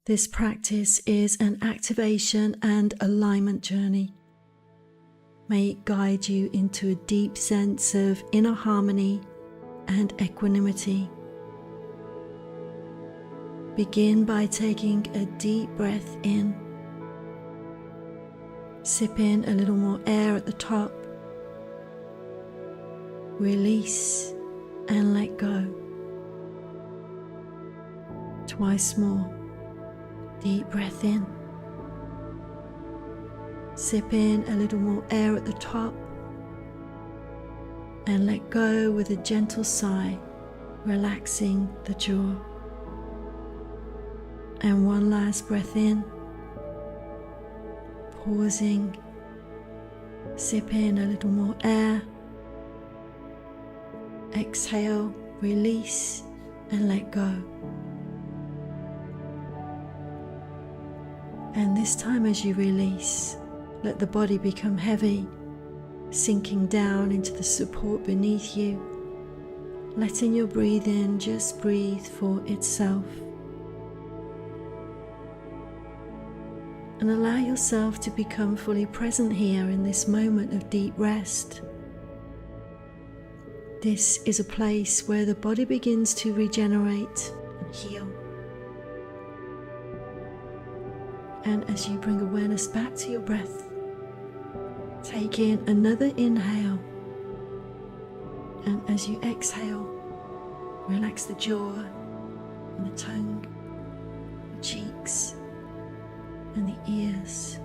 This practice is an activation and alignment journey. May it guide you into a deep sense of inner harmony and equanimity. Begin by taking a deep breath in. Sip in a little more air at the top. Release and let go. Twice more. Deep breath in. Sip in a little more air at the top and let go with a gentle sigh, relaxing the jaw. And one last breath in, pausing. Sip in a little more air. Exhale, release and let go. And this time as you release, let the body become heavy, sinking down into the support beneath you, letting your breathing just breathe for itself. And allow yourself to become fully present here in this moment of deep rest. This is a place where the body begins to regenerate and heal. And as you bring awareness back to your breath, take in another inhale. And as you exhale, relax the jaw and the tongue, the cheeks and the ears.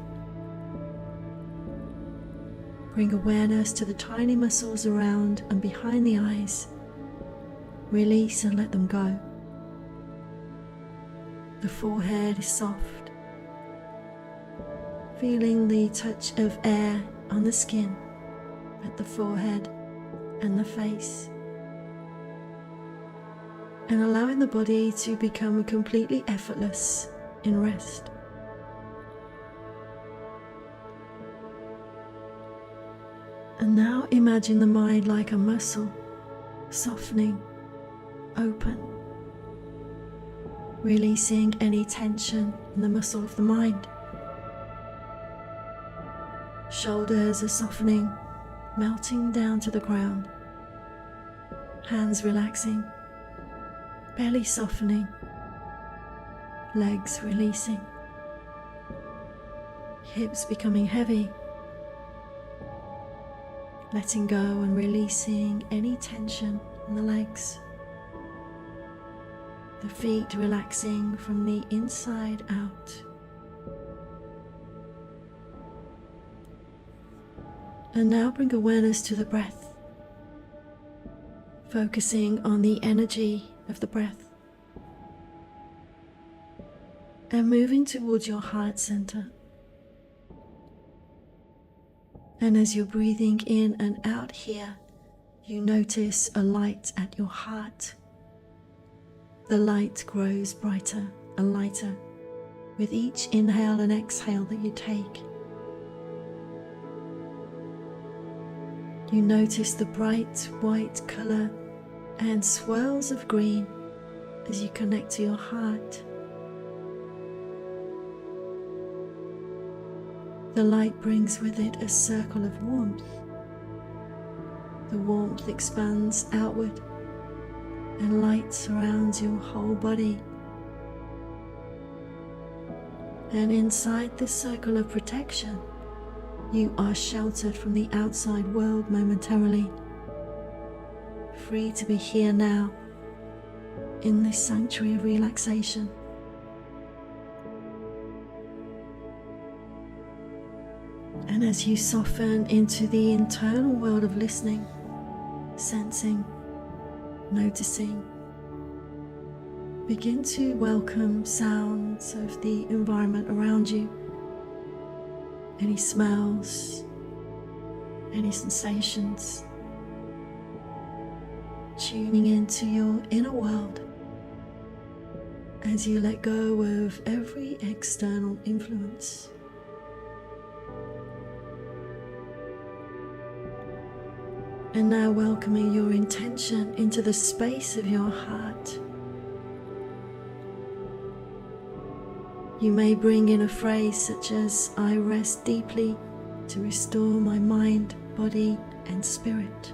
Bring awareness to the tiny muscles around and behind the eyes. Release and let them go. The forehead is soft. Feeling the touch of air on the skin at the forehead and the face, and allowing the body to become completely effortless in rest. And now imagine the mind like a muscle, softening, open, releasing any tension in the muscle of the mind. Shoulders are softening, melting down to the ground. Hands relaxing, belly softening, legs releasing, hips becoming heavy, letting go and releasing any tension in the legs. The feet relaxing from the inside out. And now bring awareness to the breath, focusing on the energy of the breath and moving towards your heart center. And as you're breathing in and out here, you notice a light at your heart. The light grows brighter and lighter with each inhale and exhale that you take. You notice the bright white color and swirls of green as you connect to your heart. The light brings with it a circle of warmth. The warmth expands outward and light surrounds your whole body. And inside this circle of protection, you are sheltered from the outside world momentarily, free to be here now in this sanctuary of relaxation. And as you soften into the internal world of listening, sensing, noticing, begin to welcome sounds of the environment around you. Any smells, any sensations, tuning into your inner world as you let go of every external influence. And now welcoming your intention into the space of your heart. You may bring in a phrase such as, I rest deeply to restore my mind, body and spirit.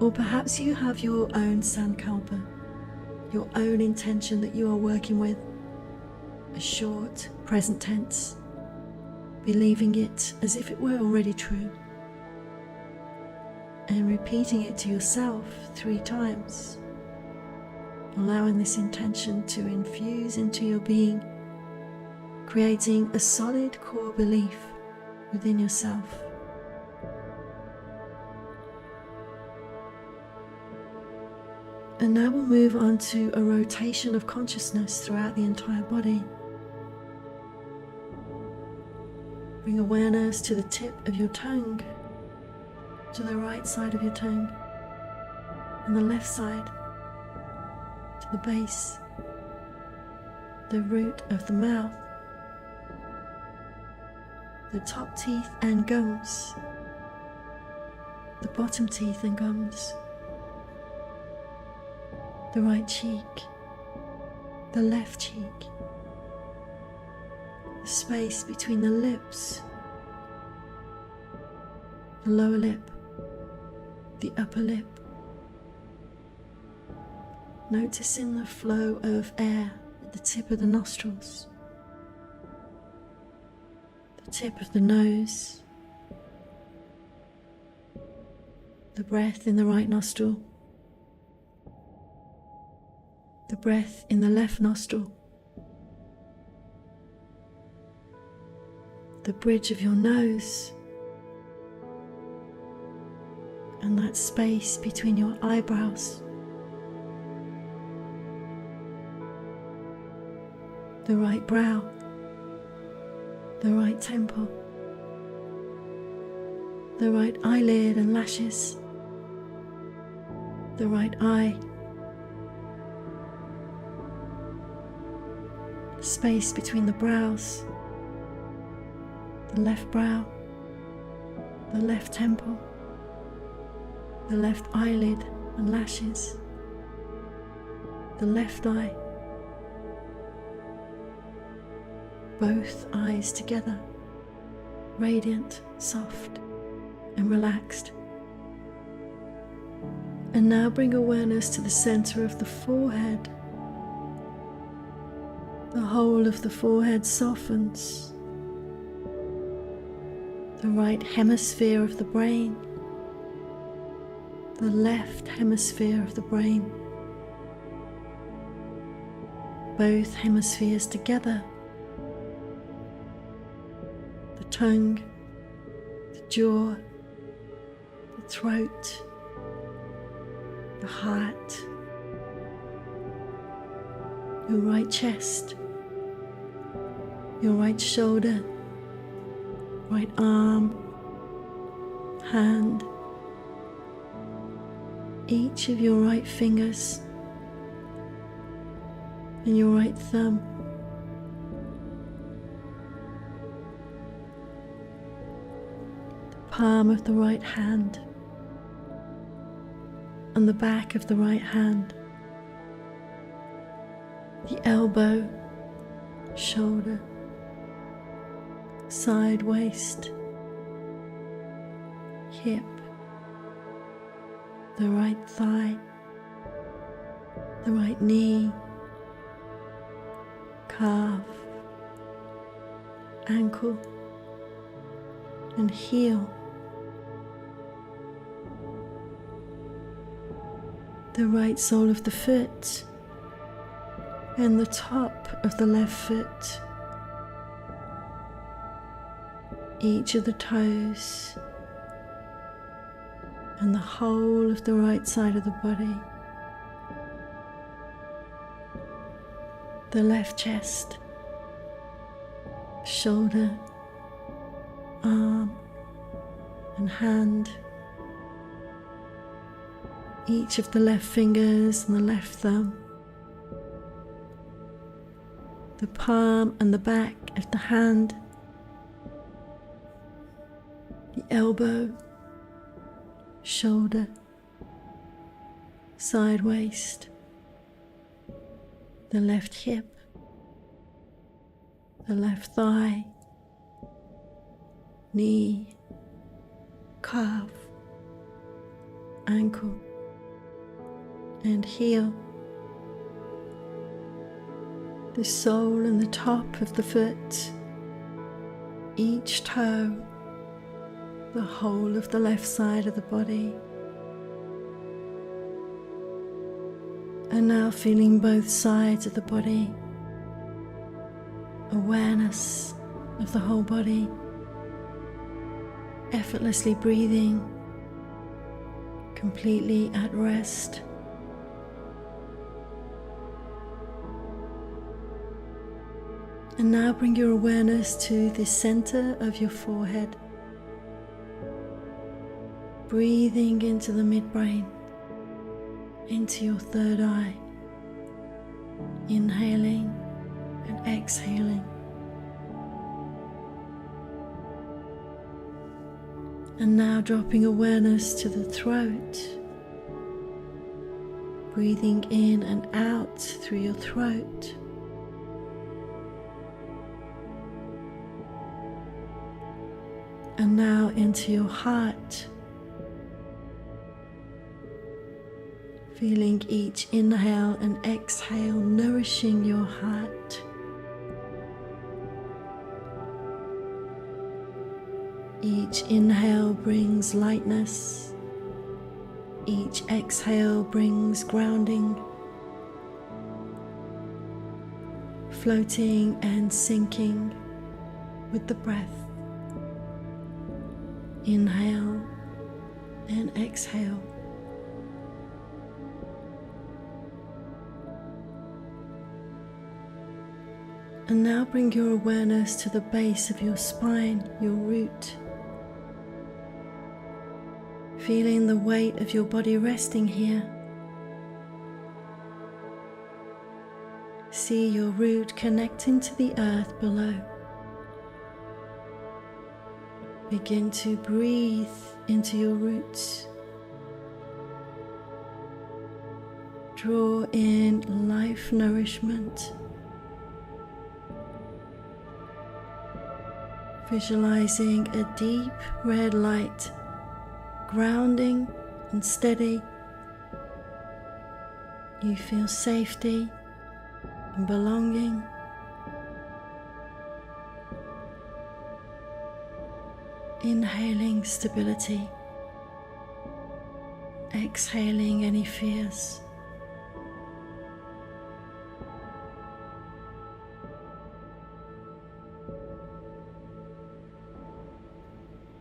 Or perhaps you have your own sankalpa, your own intention that you are working with, a short present tense, believing it as if it were already true, and repeating it to yourself 3 times, allowing this intention to infuse into your being, creating a solid core belief within yourself. And now we'll move on to a rotation of consciousness throughout the entire body. Bring awareness to the tip of your tongue, to the right side of your tongue, and the left side, to the base, the root of the mouth, the top teeth and gums, the bottom teeth and gums, the right cheek, the left cheek, the space between the lips, the lower lip, the upper lip. Noticing the flow of air at the tip of the nostrils, the tip of the nose, the breath in the right nostril, the breath in the left nostril, the bridge of your nose, and that space between your eyebrows, the right brow, the right temple, the right eyelid and lashes, the right eye, space between the brows, the left brow, the left temple, the left eyelid and lashes, the left eye, both eyes together, radiant, soft and relaxed. And now bring awareness to the center of the forehead. The whole of the forehead softens. The right hemisphere of the brain, the left hemisphere of the brain, both hemispheres together, the tongue, the jaw, the throat, the heart, your right chest, your right shoulder, right arm, hand, each of your right fingers and your right thumb, the palm of the right hand and the back of the right hand, the elbow, shoulder, side waist, hip, the right thigh, the right knee, calf, ankle and heel, the right sole of the foot and the top of the left foot, each of the toes and the whole of the right side of the body, the left chest, shoulder, arm and hand, each of the left fingers and the left thumb, the palm and the back of the hand, the elbow, shoulder, side waist, the left hip, the left thigh, knee, calf, ankle, and heel, the sole and the top of the foot, each toe, the whole of the left side of the body. And now feeling both sides of the body, awareness of the whole body, effortlessly breathing, completely at rest. And now bring your awareness to the center of your forehead, breathing into the midbrain, into your third eye, inhaling and exhaling. And now dropping awareness to the throat, breathing in and out through your throat. And now into your heart, feeling each inhale and exhale nourishing your heart. Each inhale brings lightness, each exhale brings grounding, floating and sinking with the breath. Inhale and exhale. And now bring your awareness to the base of your spine, your root. Feeling the weight of your body resting here. See your root connecting to the earth below. Begin to breathe into your roots. Draw in life nourishment. Visualizing a deep red light, grounding and steady. You feel safety and belonging. Inhaling stability, exhaling any fears.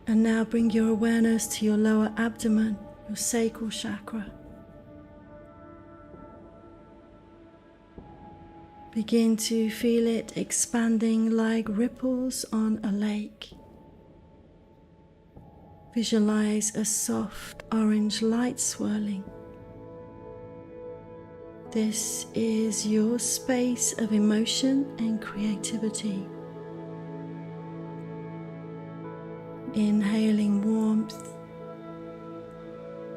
And now bring your awareness to your lower abdomen, your sacral chakra. Begin to feel it expanding like ripples on a lake. Visualize a soft orange light swirling. This is your space of emotion and creativity. Inhaling warmth,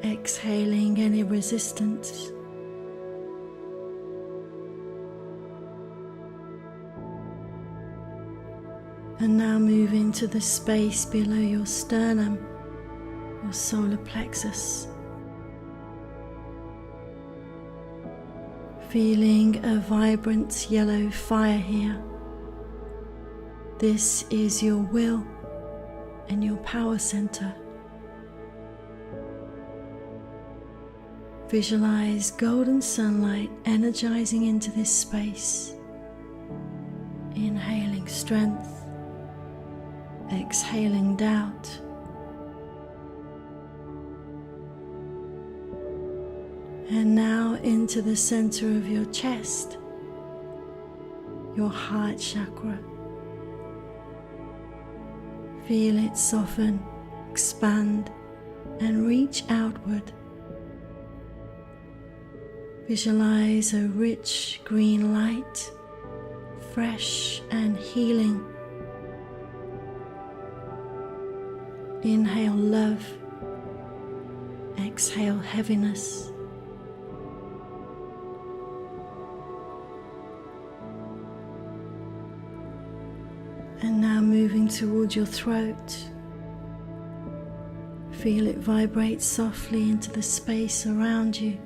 exhaling any resistance. And now move into the space below your sternum, your solar plexus. Feeling a vibrant yellow fire here. This is your will and your power center. Visualize golden sunlight energizing into this space. Inhaling strength, exhaling doubt. And now into the center of your chest, your heart chakra. Feel it soften, expand, and reach outward. Visualize a rich green light, fresh and healing. Inhale love, exhale heaviness. And now moving towards your throat. Feel it vibrate softly into the space around you.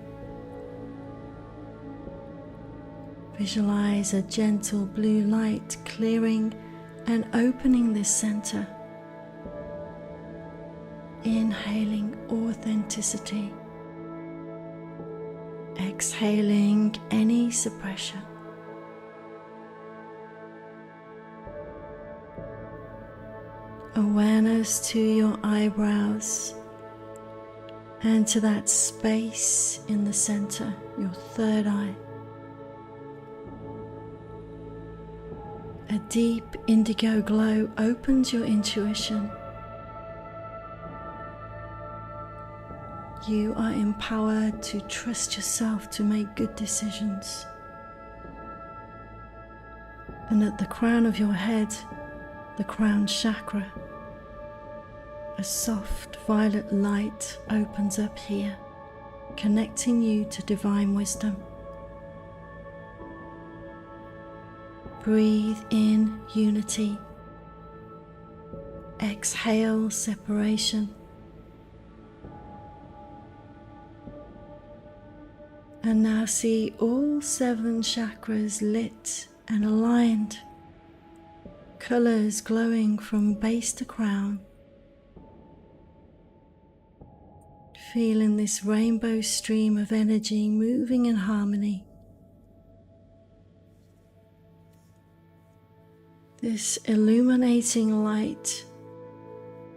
Visualize a gentle blue light clearing and opening this center. Inhaling authenticity. Exhaling any suppression. Awareness to your eyebrows and to that space in the center, your third eye. A deep indigo glow opens your intuition. You are empowered to trust yourself to make good decisions. And at the crown of your head, the crown chakra, a soft violet light opens up here, connecting you to divine wisdom. Breathe in unity. Exhale separation. And now see all 7 chakras lit and aligned, colors glowing from base to crown. Feeling this rainbow stream of energy moving in harmony. This illuminating light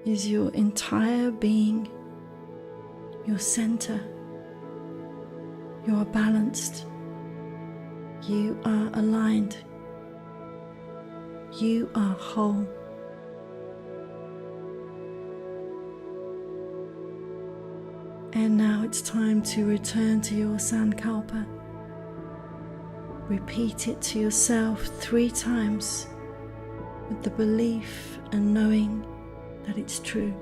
is your entire being, your center. You are balanced. You are aligned. You are whole. And now it's time to return to your sankalpa. Repeat it to yourself 3 times with the belief and knowing that it's true.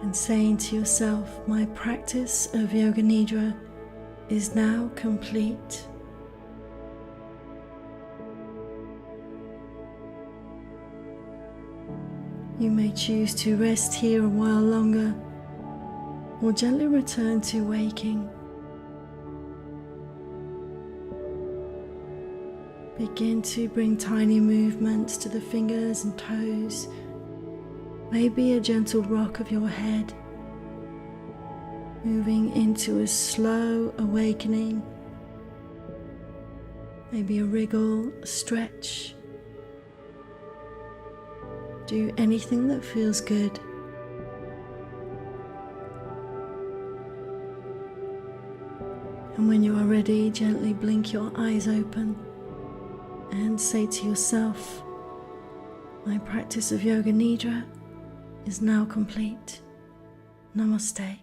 And saying to yourself, my practice of Yoga Nidra is now complete. You may choose to rest here a while longer or gently return to waking. Begin to bring tiny movements to the fingers and toes, maybe a gentle rock of your head, moving into a slow awakening, maybe a wriggle, a stretch. Do anything that feels good. And when you are ready, gently blink your eyes open and say to yourself, my practice of Yoga Nidra is now complete. Namaste.